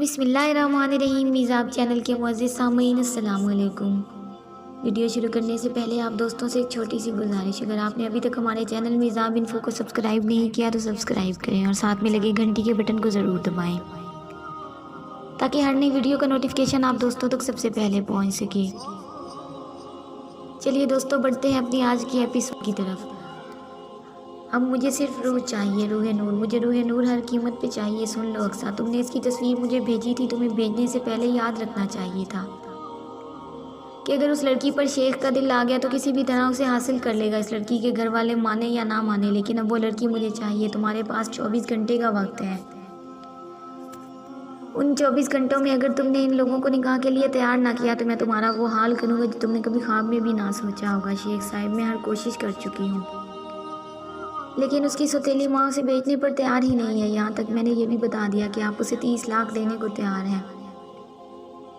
बिस्मिल्लाहिर्रहमानिर्रहीम। मिज़ाब चैनल के मुअज़्ज़िज़ सामीन अस्सलाम वालेकुम। वीडियो शुरू करने से पहले आप दोस्तों से एक छोटी सी गुजारिश, अगर आपने अभी तक हमारे चैनल मिज़ाब इन्फो को सब्सक्राइब नहीं किया तो सब्सक्राइब करें और साथ में लगे घंटी के बटन को ज़रूर दबाएं ताकि हर नई वीडियो का नोटिफिकेशन आप दोस्तों तक सबसे पहले पहुंच सके। चलिए दोस्तों, बढ़ते हैं अपनी आज की एपिसोड की तरफ। अब मुझे सिर्फ रूह चाहिए, रूह नूर। मुझे रूह नूर हर कीमत पे चाहिए। सुन लो अक्सा, तुमने इसकी तस्वीर मुझे भेजी थी, तुम्हें भेजने से पहले याद रखना चाहिए था कि अगर उस लड़की पर शेख का दिल आ गया तो किसी भी तरह उसे हासिल कर लेगा। इस लड़की के घर वाले माने या ना माने, लेकिन अब वो लड़की मुझे चाहिए। तुम्हारे पास 24 घंटे का वक्त है। उन 24 घंटों में अगर तुमने इन लोगों को निकाह के लिए तैयार ना किया तो मैं तुम्हारा वो हाल करूँगा जो तुमने कभी ख्वाब में भी ना सोचा होगा। शेख साहब, मैं हर कोशिश कर चुकी हूँ, लेकिन उसकी सौतेली माँ उसे बेचने पर तैयार ही नहीं है। यहाँ तक मैंने ये भी बता दिया कि आप उसे 30 लाख देने को तैयार हैं,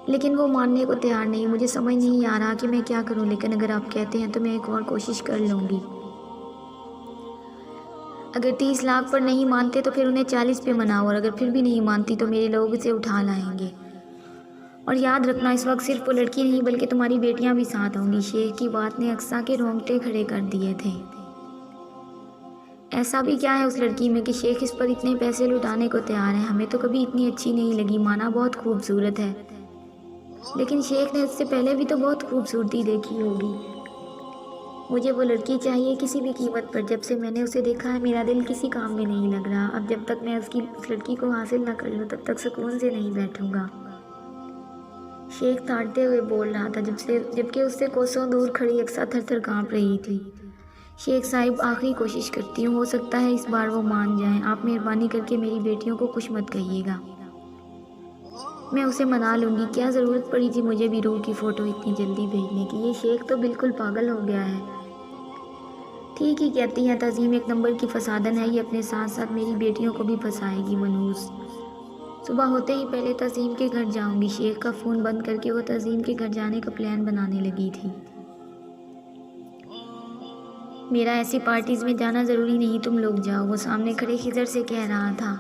लेकिन वो मानने को तैयार नहीं। मुझे समझ नहीं आ रहा कि मैं क्या करूँ, लेकिन अगर आप कहते हैं तो मैं एक और कोशिश कर लूँगी। अगर 30 लाख पर नहीं मानते तो फिर उन्हें 40 पे मनाओ, और अगर फिर भी नहीं मानती तो मेरे लोग इसे उठा लाएंगे। और याद रखना, इस वक्त सिर्फ वो लड़की नहीं बल्कि तुम्हारी बेटियाँ भी साथ होंगी। शेख की बात ने अक्सा के रोंगटे खड़े कर दिए थे। ऐसा भी क्या है उस लड़की में कि शेख इस पर इतने पैसे लुटाने को तैयार है। हमें तो कभी इतनी अच्छी नहीं लगी। माना बहुत खूबसूरत है, लेकिन शेख ने इससे पहले भी तो बहुत खूबसूरती देखी होगी। मुझे वो लड़की चाहिए किसी भी कीमत पर। जब से मैंने उसे देखा है मेरा दिल किसी काम में नहीं लग रहा। अब जब तक मैं उस लड़की को हासिल ना कर लूँ तब तक सुकून से नहीं बैठूंगा। शेख ताड़ते हुए बोल रहा था, जबकि उससे कोसों दूर खड़ी अक्सा थर थर काँप रही थी। शेख साहिब, आखिरी कोशिश करती हूँ, हो सकता है इस बार वो मान जाएं। आप मेहरबानी करके मेरी बेटियों को कुछ मत कहिएगा। मैं उसे मना लूँगी। क्या ज़रूरत पड़ी थी मुझे भी रूह की फ़ोटो इतनी जल्दी भेजने की? ये शेख तो बिल्कुल पागल हो गया है। ठीक ही कहती हैं तज़ीम, एक नंबर की फसादन है ये। अपने साथ साथ मेरी बेटियों को भी फंसाएगी मनहूस। सुबह होते ही पहले तज़ीम के घर जाऊँगी। शेख का फ़ोन बंद करके वो तज़ीम के घर जाने का प्लान बनाने लगी थी। मेरा ऐसी पार्टीज़ में जाना ज़रूरी नहीं, तुम लोग जाओ, वो सामने खड़े खिजर से कह रहा था,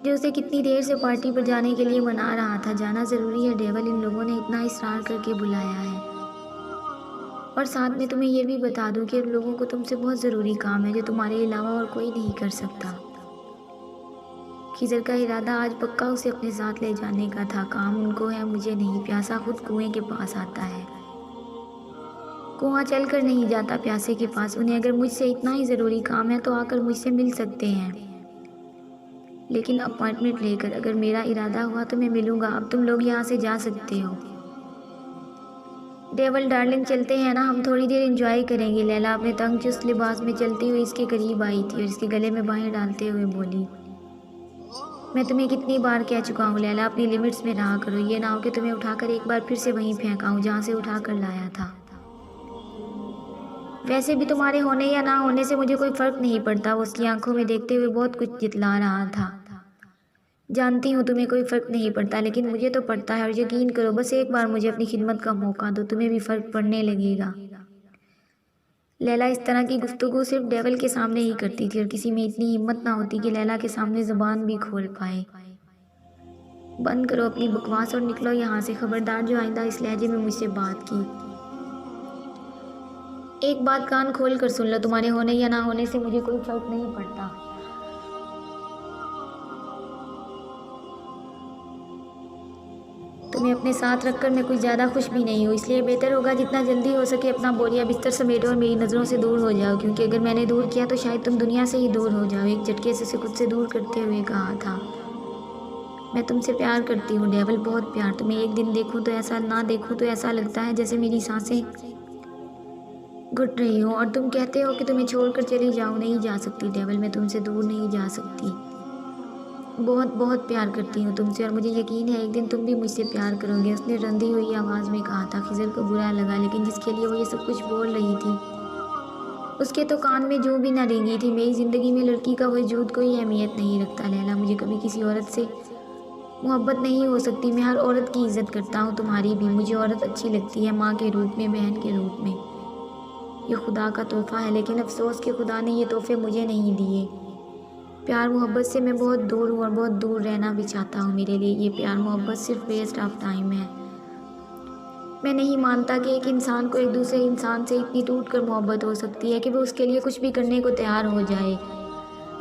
जो उसे कितनी देर से पार्टी पर जाने के लिए मना रहा था। जाना ज़रूरी है डेवल, इन लोगों ने इतना इसरार करके बुलाया है। और साथ में तुम्हें यह भी बता दूं कि उन लोगों को तुमसे बहुत ज़रूरी काम है जो तुम्हारे अलावा और कोई नहीं कर सकता। खिजर का इरादा आज पक्का उसे अपने साथ ले जाने का था। काम उनको है, मुझे नहीं। प्यासा खुद कुएं के पास आता है, कुआं चल कर नहीं जाता प्यासे के पास। उन्हें अगर मुझसे इतना ही ज़रूरी काम है तो आकर मुझसे मिल सकते हैं, लेकिन अपॉइंटमेंट लेकर। अगर मेरा इरादा हुआ तो मैं मिलूँगा। अब तुम लोग यहाँ से जा सकते हो। डेवल डार्लिंग, चलते हैं ना, हम थोड़ी देर एंजॉय करेंगे। लैला अपने तंग चुस्त लिबास में चलती हुई इसके करीब आई थी और इसके गले में बाहें डालते हुए बोली, मैं तुम्हें कितनी बार कह चुका हूँ लैला, अपनी लिमिट्स में रहा करो। ये ना हो कि तुम्हें उठाकर एक बार फिर से वहीं फेंकाऊँ जहाँ से उठा कर लाया था। वैसे भी तुम्हारे होने या ना होने से मुझे कोई फ़र्क नहीं पड़ता। वो उसकी आंखों में देखते हुए बहुत कुछ जितला रहा था। जानती हूँ तुम्हें कोई फ़र्क नहीं पड़ता, लेकिन मुझे तो पड़ता है। और यकीन करो, बस एक बार मुझे अपनी खिदमत का मौका दो, तुम्हें भी फ़र्क पड़ने लगेगा। लैला इस तरह की गुफ्तगू सिर्फ डेवल के सामने ही करती थी और किसी में इतनी हिम्मत ना होती कि लैला के सामने ज़ुबान भी खोल पाए। बंद करो अपनी बकवास और निकलो यहाँ से। खबरदार जो आइंदा इस लहजे में मुझसे बात की। एक बात कान खोल कर सुन लो, तुम्हारे होने या ना होने से मुझे कोई फ़र्क नहीं पड़ता। तुम्हें अपने साथ रखकर मैं कुछ ज़्यादा खुश भी नहीं हूँ, इसलिए बेहतर होगा जितना जल्दी हो सके अपना बोरिया बिस्तर समेटो और मेरी नज़रों से दूर हो जाओ, क्योंकि अगर मैंने दूर किया तो शायद तुम दुनिया से ही दूर हो जाओ। एक झटके से उसे खुद से दूर करते हुए कहा था, मैं तुमसे प्यार करती हूँ डेवल, बहुत प्यार। तुम्हें एक दिन देखूँ तो ऐसा, ना देखूँ तो ऐसा लगता है जैसे मेरी सांसें घुट रही हो। और तुम कहते हो कि तुम्हें छोड़कर चली जाऊँ। नहीं जा सकती डेवल, मैं तुमसे दूर नहीं जा सकती। बहुत बहुत प्यार करती हूँ तुमसे, और मुझे यकीन है एक दिन तुम भी मुझसे प्यार करोगे, उसने रंधी हुई आवाज़ में कहा था। खिजर को बुरा लगा, लेकिन जिसके लिए वो ये सब कुछ बोल रही थी उसके तो कान में जूं भी ना रेंगी थी। मेरी ज़िंदगी में लड़की का वजूद कोई अहमियत नहीं रखता लैला। मुझे कभी किसी औरत से मोहब्बत नहीं हो सकती। मैं हर औरत की इज़्ज़त करता हूँ, तुम्हारी भी। मुझे औरत अच्छी लगती है, माँ के रूप में, बहन के रूप में। ये खुदा का तोहफ़ा है, लेकिन अफसोस कि खुदा ने ये तोहफ़े मुझे नहीं दिए। प्यार मोहब्बत से मैं बहुत दूर हूँ और बहुत दूर रहना भी चाहता हूँ। मेरे लिए ये प्यार मोहब्बत सिर्फ वेस्ट ऑफ टाइम है। मैं नहीं मानता कि एक इंसान को एक दूसरे इंसान से इतनी टूट कर मोहब्बत हो सकती है कि वो उसके लिए कुछ भी करने को तैयार हो जाए।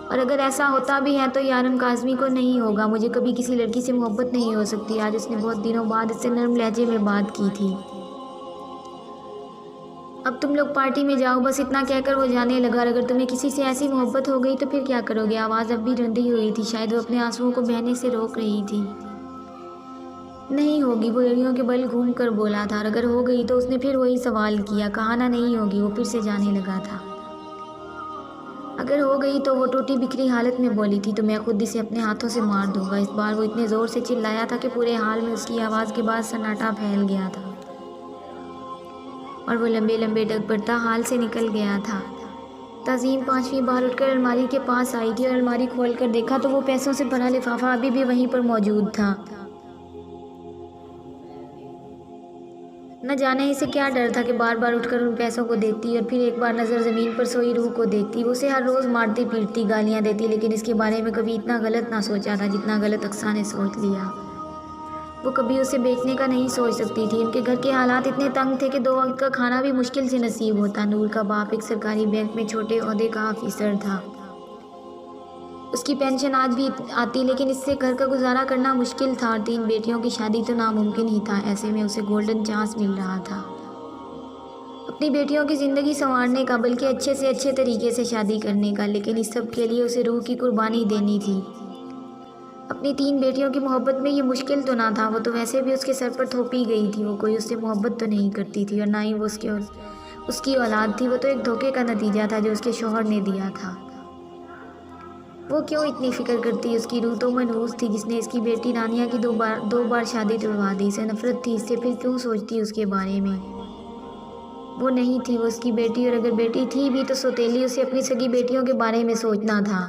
और अगर ऐसा होता भी है तो यारम काज़मी को नहीं होगा। मुझे कभी किसी लड़की से मोहब्बत नहीं हो सकती। आज उसने बहुत दिनों बाद इससे नरम लहजे में बात की थी। अब तुम लोग पार्टी में जाओ, बस इतना कहकर वो जाने लगा। अगर तुम्हें किसी से ऐसी मोहब्बत हो गई तो फिर क्या करोगे? आवाज़ अब भी रंधी हुई थी। शायद वो अपने आंसुओं को बहने से रोक रही थी। नहीं होगी, वो एड़ियों के बल घूम कर बोला था। और अगर हो गई तो उसने फिर वही सवाल किया। कहा ना नहीं होगी, वो फिर से जाने लगा था। अगर हो गई तो वो टूटी बिखरी हालत में बोली थी, तो मैं खुद इसे अपने हाथों से मार दूंगा। इस बार वो इतने ज़ोर से चिल्लाया था कि पूरे हाल में उसकी आवाज़ के बाद सन्नाटा फैल गया था और वो लंबे लंबे डग बढ़ता हाल से निकल गया था। तज़ीम 5वीं बार उठकर अलमारी के पास आई थी और अलमारी खोल कर देखा तो वो पैसों से भरा लिफाफा अभी भी वहीं पर मौजूद था। न जाने इसे क्या डर था कि बार बार उठकर उन पैसों को देखती और फिर एक बार नज़र ज़मीन पर सोई रूह को देखती। वो उसे हर रोज़ मारती पीटती गालियाँ देती, लेकिन इसके बारे में कभी इतना गलत ना सोचा था जितना गलत अक्सा ने सोच लिया। वो कभी उसे बेचने का नहीं सोच सकती थी। उनके घर के हालात इतने तंग थे कि 2 वक्त का खाना भी मुश्किल से नसीब होता। नूर का बाप एक सरकारी बैंक में छोटे ओहदे का ऑफिसर था। उसकी पेंशन आज भी आती, लेकिन इससे घर का गुजारा करना मुश्किल था और 3 बेटियों की शादी तो नामुमकिन ही था। ऐसे में उसे गोल्डन चांस मिल रहा था अपनी बेटियों की ज़िंदगी संवारने का, बल्कि अच्छे से अच्छे तरीके से शादी करने का। लेकिन इस सब के लिए उसे रूह की कुर्बानी देनी थी। अपनी 3 बेटियों की मोहब्बत में ये मुश्किल तो ना था। वो तो वैसे भी उसके सर पर थोपी गई थी। वो कोई उससे मोहब्बत तो नहीं करती थी और ना ही वो उसकी औलाद थी। वो तो एक धोखे का नतीजा था जो उसके शौहर ने दिया था। वो क्यों इतनी फिक्र करती? उसकी रूह तो मनहूस थी जिसने इसकी बेटी रानिया की दो बार शादी तुड़वा दी। इसे नफरत थी इससे, फिर क्यों सोचती उसके बारे में? वो नहीं थी, वो उसकी बेटी, और अगर बेटी थी भी तो सौतेली। उसे अपनी सगी बेटियों के बारे में सोचना था।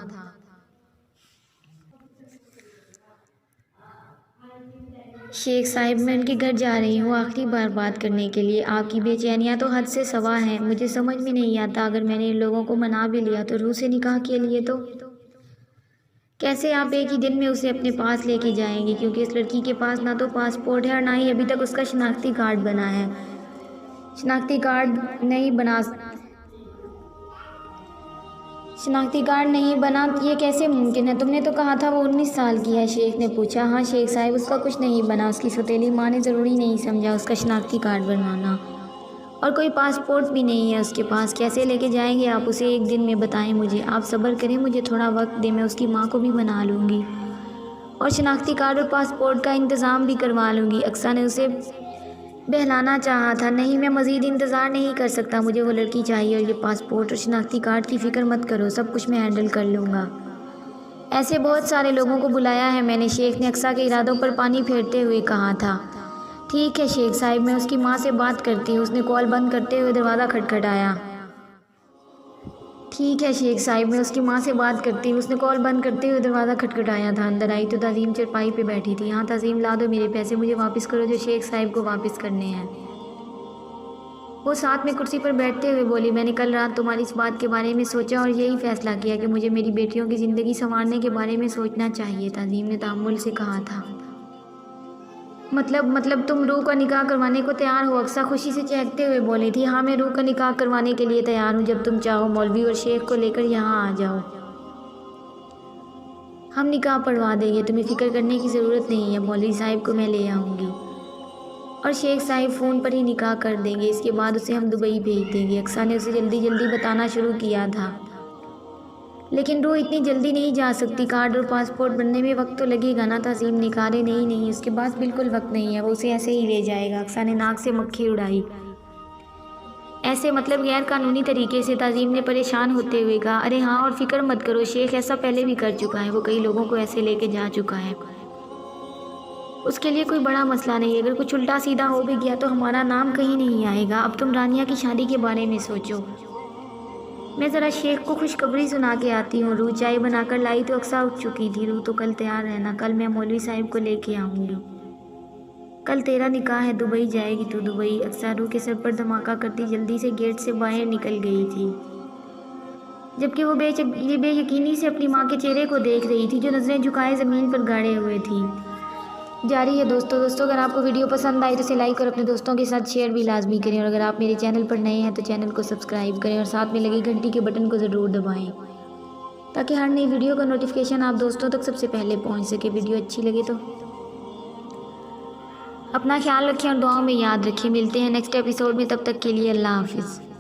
शेख साहिब, मैं उनके घर जा रही हूँ आखिरी बार बात करने के लिए। आपकी बेचैनियाँ तो हद से सवा हैं। मुझे समझ में नहीं आता, अगर मैंने इन लोगों को मना भी लिया तो रूह से निकाह के लिए तो कैसे आप एक ही दिन में उसे अपने पास लेके जाएंगे? क्योंकि इस लड़की के पास ना तो पासपोर्ट है और ना ही अभी तक उसका शनाख्ती कार्ड बना है। शनाख्ती कार्ड नहीं बना ये कैसे मुमकिन है? तुमने तो कहा था वो 19 साल की है। शेख ने पूछा। हाँ शेख साहिब, उसका कुछ नहीं बना। उसकी सौतेली माँ ने ज़रूरी नहीं समझा उसका शनाख्ती कार्ड बनवाना, और कोई पासपोर्ट भी नहीं है उसके पास। कैसे लेके जाएंगे आप उसे? एक दिन में बताएं मुझे। आप सब्र करें, मुझे थोड़ा वक्त दें, मैं उसकी माँ को भी मना लूँगी और शनाख्ती कार्ड और पासपोर्ट का इंतज़ाम भी करवा लूँगी। अक्सा ने उसे बहलाना चाहा था। नहीं, मैं मज़ीद इंतज़ार नहीं कर सकता। मुझे वो लड़की चाहिए और ये पासपोर्ट और शनाख्ती कार्ड की फ़िक्र मत करो, सब कुछ मैं हैंडल कर लूँगा। ऐसे बहुत सारे लोगों को बुलाया है मैंने, शेख ने अक्सा के इरादों पर पानी फेरते हुए कहा था। ठीक है शेख साहिब, मैं उसकी माँ से बात करती हूँ। उसने कॉल बंद करते हुए दरवाज़ा खटखटाया। ठीक है शेख साहिब, मैं उसकी माँ से बात करती हूँ। उसने कॉल बंद करते हुए दरवाज़ा खटखटाया था। अंदर आई तो तज़ीम चरपाई पे बैठी थी। हाँ तज़ीम, ला दो मेरे पैसे, मुझे वापस करो जो शेख साहिब को वापस करने हैं। वो साथ में कुर्सी पर बैठते हुए बोली। मैंने कल रात तुम्हारी इस बात के बारे में सोचा और यही फ़ैसला किया कि मुझे मेरी बेटियों की ज़िंदगी संवारने के बारे में सोचना चाहिए। तज़ीम ने तामुल से कहा था। मतलब तुम रूह का निकाह करवाने को तैयार हो? अक्सा खुशी से चहकते हुए बोली थी। हाँ, मैं रूह का निकाह करवाने के लिए तैयार हूँ। जब तुम चाहो मौलवी और शेख को लेकर यहाँ आ जाओ, हम निकाह पढ़वा देंगे। तुम्हें फ़िक्र करने की ज़रूरत नहीं है, मौलवी साहिब को मैं ले आऊँगी और शेख साहिब फ़ोन पर ही निकाह कर देंगे। इसके बाद उसे हम दुबई भेज देंगे। अक्सा ने उसे जल्दी जल्दी बताना शुरू किया था। लेकिन रूह इतनी जल्दी नहीं जा सकती। कार्ड और पासपोर्ट बनने में वक्त तो लगेगा ना। तज़ीम ने कहा। नहीं, उसके पास बिल्कुल वक्त नहीं है, वो उसे ऐसे ही ले जाएगा। अक्सा ने नाक से मक्खी उड़ाई। ऐसे मतलब गैर कानूनी तरीके से? तज़ीम ने परेशान होते हुए कहा। अरे हाँ, और फिक्र मत करो, शेख ऐसा पहले भी कर चुका है। वो कई लोगों को ऐसे लेके जा चुका है। उसके लिए कोई बड़ा मसला नहीं है। अगर कुछ उल्टा सीधा हो भी गया तो हमारा नाम कहीं नहीं आएगा। अब तुम रानिया की शादी के बारे में सोचो। मैं ज़रा शेख को खुशखबरी सुना के आती हूँ। रूह चाय बनाकर लाई तो अक्सा उठ चुकी थी। रूह तो कल तैयार रहना, कल मैं मौलवी साहिब को लेके आऊँगी। कल तेरा निकाह है, दुबई जाएगी तू, दुबई। अक्सा रूह के सर पर धमाका करती जल्दी से गेट से बाहर निकल गई थी। जबकि वो बेयकीनी से अपनी माँ के चेहरे को देख रही थी जो नज़रें झुकाए ज़मीन पर गाड़े हुए थी। जारी है दोस्तों अगर आपको वीडियो पसंद आई तो इसे लाइक और अपने दोस्तों के साथ शेयर भी लाजमी करें, और अगर आप मेरे चैनल पर नए हैं तो चैनल को सब्सक्राइब करें और साथ में लगी घंटी के बटन को ज़रूर दबाएं ताकि हर नई वीडियो का नोटिफिकेशन आप दोस्तों तक सबसे पहले पहुंच सके। वीडियो अच्छी लगे तो अपना ख्याल रखें और दुआओं में याद रखें। मिलते हैं नेक्स्ट एपिसोड में, तब तक के लिए अल्लाह हाफिज़।